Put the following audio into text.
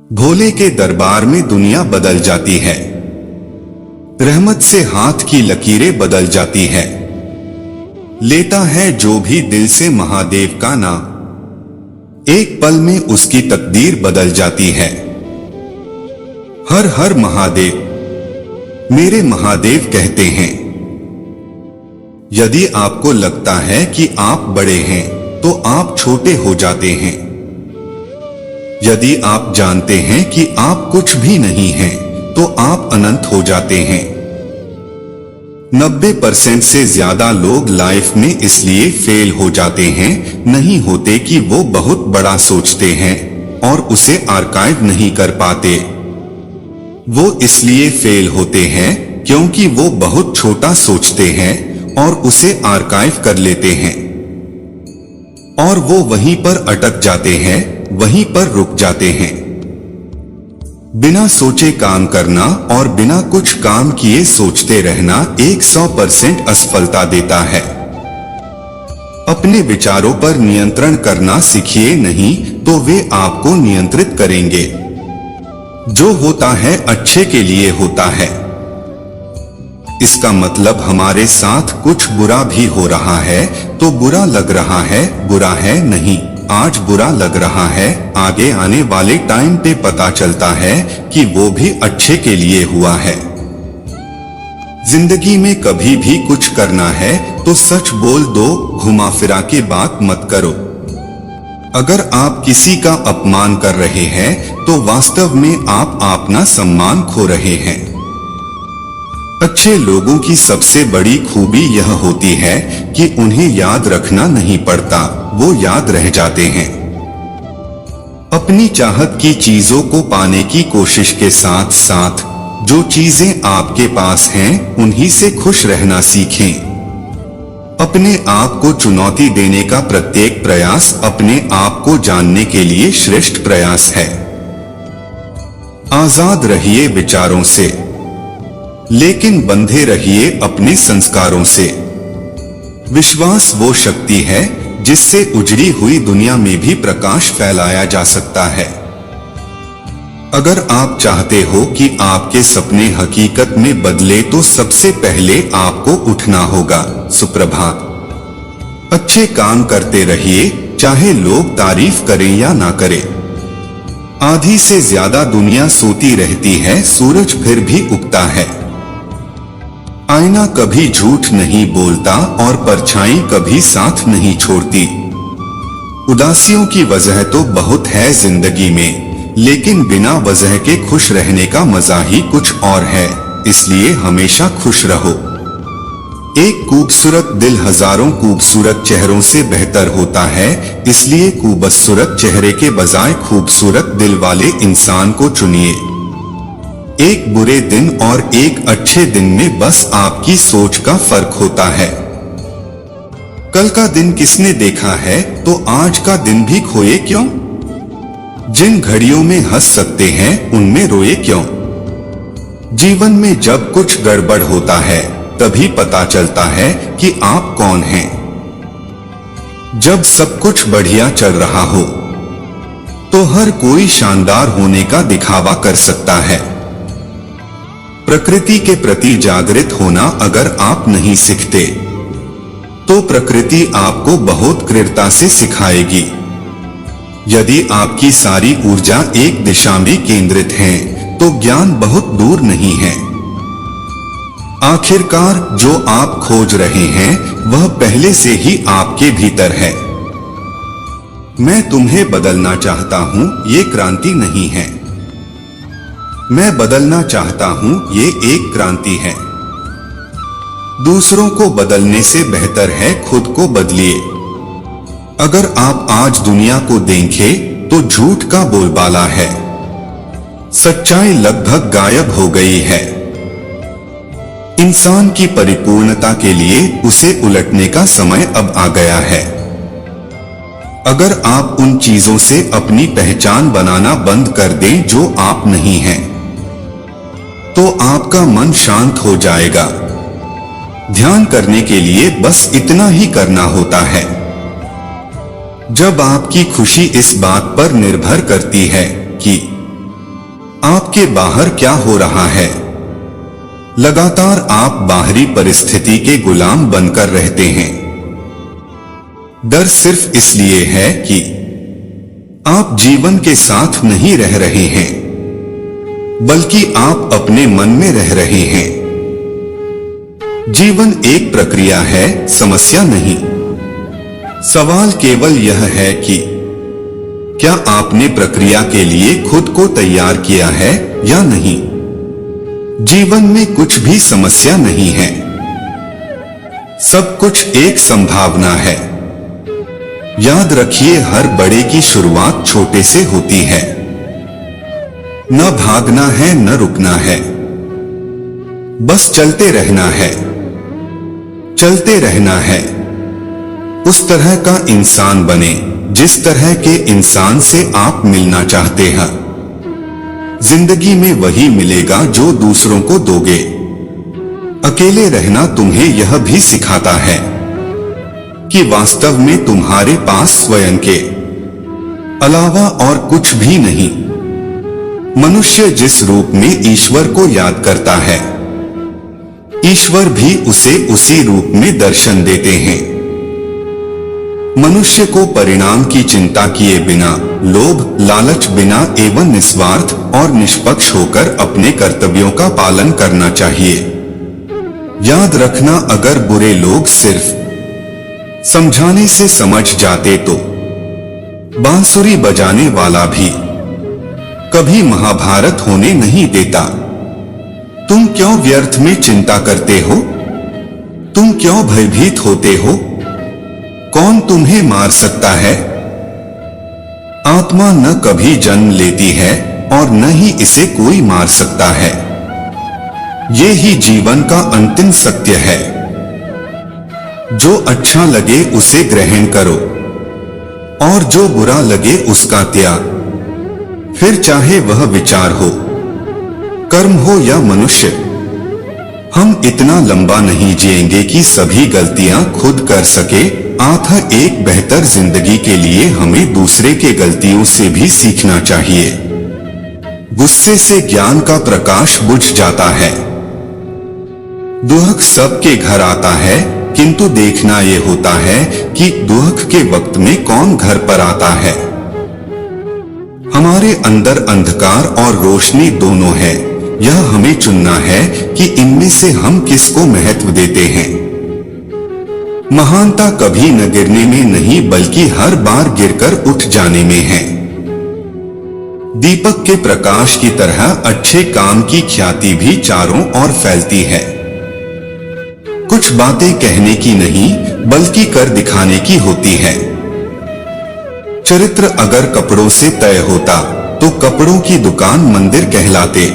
भोले के दरबार में दुनिया बदल जाती है। रहमत से हाथ की लकीरें बदल जाती है। लेता है जो भी दिल से महादेव का नाम, एक पल में उसकी तकदीर बदल जाती है। हर हर महादेव मेरे महादेव कहते हैं। यदि आपको लगता है कि आप बड़े हैं तो आप छोटे हो जाते हैं। यदि आप जानते हैं कि आप कुछ भी नहीं हैं तो आप अनंत हो जाते हैं। 90% से ज्यादा लोग लाइफ में इसलिए फेल हो जाते हैं नहीं होते कि वो बहुत बड़ा सोचते हैं और उसे आर्काइव नहीं कर पाते। वो इसलिए फेल होते हैं क्योंकि वो बहुत छोटा सोचते हैं और उसे आर्काइव कर लेते हैं और वो वहीं पर अटक जाते हैं, वहीं पर रुक जाते हैं। बिना सोचे काम करना और बिना कुछ काम किए सोचते रहना 100% असफलता देता है। अपने विचारों पर नियंत्रण करना सीखिए, नहीं तो वे आपको नियंत्रित करेंगे। जो होता है अच्छे के लिए होता है। इसका मतलब हमारे साथ कुछ बुरा भी हो रहा है तो बुरा लग रहा है, बुरा है नहीं। आज बुरा लग रहा है, आगे आने वाले टाइम पे पता चलता है कि वो भी अच्छे के लिए हुआ है। जिंदगी में कभी भी कुछ करना है तो सच बोल दो, घुमा फिरा के बात मत करो। अगर आप किसी का अपमान कर रहे हैं तो वास्तव में आप अपना सम्मान खो रहे हैं। अच्छे लोगों की सबसे बड़ी खूबी यह होती है कि उन्हें याद रखना नहीं पड़ता, वो याद रह जाते हैं। अपनी चाहत की चीजों को पाने की कोशिश के साथ साथ जो चीजें आपके पास हैं उन्हीं से खुश रहना सीखें। अपने आप को चुनौती देने का प्रत्येक प्रयास अपने आप को जानने के लिए श्रेष्ठ प्रयास है। आजाद रहिए विचारों से, लेकिन बंधे रहिए अपने संस्कारों से। विश्वास वो शक्ति है जिससे उजड़ी हुई दुनिया में भी प्रकाश फैलाया जा सकता है। अगर आप चाहते हो कि आपके सपने हकीकत में बदले तो सबसे पहले आपको उठना होगा। सुप्रभात। अच्छे काम करते रहिए, चाहे लोग तारीफ करें या ना करें। आधी से ज्यादा दुनिया सोती रहती है, सूरज फिर भी उगता है। आईना कभी झूठ नहीं बोलता और परछाई कभी साथ नहीं छोड़ती। उदासियों की वजह तो बहुत है जिंदगी में, लेकिन बिना वजह के खुश रहने का मजा ही कुछ और है, इसलिए हमेशा खुश रहो। एक खूबसूरत दिल हजारों खूबसूरत चेहरों से बेहतर होता है, इसलिए खूबसूरत चेहरे के बजाय खूबसूरत दिल वाले इंसान को चुनिए। एक बुरे दिन और एक अच्छे दिन में बस आपकी सोच का फर्क होता है। कल का दिन किसने देखा है तो आज का दिन भी खोए क्यों? जिन घड़ियों में हंस सकते हैं उनमें रोए क्यों? जीवन में जब कुछ गड़बड़ होता है तभी पता चलता है कि आप कौन हैं। जब सब कुछ बढ़िया चल रहा हो तो हर कोई शानदार होने का दिखावा कर सकता है। प्रकृति के प्रति जागृत होना अगर आप नहीं सीखते तो प्रकृति आपको बहुत क्रूरता से सिखाएगी। यदि आपकी सारी ऊर्जा एक दिशा में केंद्रित है तो ज्ञान बहुत दूर नहीं है। आखिरकार जो आप खोज रहे हैं वह पहले से ही आपके भीतर है। मैं तुम्हें बदलना चाहता हूं, ये क्रांति नहीं है। मैं बदलना चाहता हूं, ये एक क्रांति है। दूसरों को बदलने से बेहतर है खुद को बदलिए। अगर आप आज दुनिया को देखें तो झूठ का बोलबाला है, सच्चाई लगभग गायब हो गई है। इंसान की परिपूर्णता के लिए उसे उलटने का समय अब आ गया है। अगर आप उन चीजों से अपनी पहचान बनाना बंद कर दें जो आप नहीं हैं, तो आपका मन शांत हो जाएगा। ध्यान करने के लिए बस इतना ही करना होता है। जब आपकी खुशी इस बात पर निर्भर करती है कि आपके बाहर क्या हो रहा है। लगातार आप बाहरी परिस्थिति के गुलाम बनकर रहते हैं। डर सिर्फ इसलिए है कि आप जीवन के साथ नहीं रह रहे हैं, बल्कि आप अपने मन में रह रहे हैं। जीवन एक प्रक्रिया है, समस्या नहीं। सवाल केवल यह है कि क्या आपने प्रक्रिया के लिए खुद को तैयार किया है या नहीं। जीवन में कुछ भी समस्या नहीं है, सब कुछ एक संभावना है। याद रखिए, हर बड़े की शुरुआत छोटे से होती है। न भागना है न रुकना है, बस चलते रहना है, चलते रहना है। उस तरह का इंसान बने जिस तरह के इंसान से आप मिलना चाहते हैं। जिंदगी में वही मिलेगा जो दूसरों को दोगे। अकेले रहना तुम्हें यह भी सिखाता है कि वास्तव में तुम्हारे पास स्वयं के अलावा और कुछ भी नहीं। मनुष्य जिस रूप में ईश्वर को याद करता है, ईश्वर भी उसे उसी रूप में दर्शन देते हैं। मनुष्य को परिणाम की चिंता किए बिना, लोभ लालच बिना एवं निस्वार्थ और निष्पक्ष होकर अपने कर्तव्यों का पालन करना चाहिए। याद रखना, अगर बुरे लोग सिर्फ समझाने से समझ जाते तो बांसुरी बजाने वाला भी कभी महाभारत होने नहीं देता। तुम क्यों व्यर्थ में चिंता करते हो? तुम क्यों भयभीत होते हो? कौन तुम्हें मार सकता है? आत्मा न कभी जन्म लेती है और न ही इसे कोई मार सकता है। ये ही जीवन का अंतिम सत्य है। जो अच्छा लगे उसे ग्रहण करो और जो बुरा लगे उसका त्याग। फिर चाहे वह विचार हो, कर्म हो या मनुष्य। हम इतना लंबा नहीं जिएंगे कि सभी गलतियां खुद कर सके। अतः एक बेहतर जिंदगी के लिए हमें दूसरे के गलतियों से भी सीखना चाहिए। गुस्से से ज्ञान का प्रकाश बुझ जाता है। दुख सबके घर आता है, किंतु देखना यह होता है कि दुख के वक्त में कौन घर पर आता है। हमारे अंदर अंधकार और रोशनी दोनों है। यह हमें चुनना है कि इनमें से हम किसको महत्व देते हैं। महानता कभी न गिरने में नहीं, बल्कि हर बार गिरकर उठ जाने में है। दीपक के प्रकाश की तरह अच्छे काम की ख्याति भी चारों ओर फैलती है। कुछ बातें कहने की नहीं, बल्कि कर दिखाने की होती है। चरित्र अगर कपड़ों से तय होता तो कपड़ों की दुकान मंदिर कहलाते।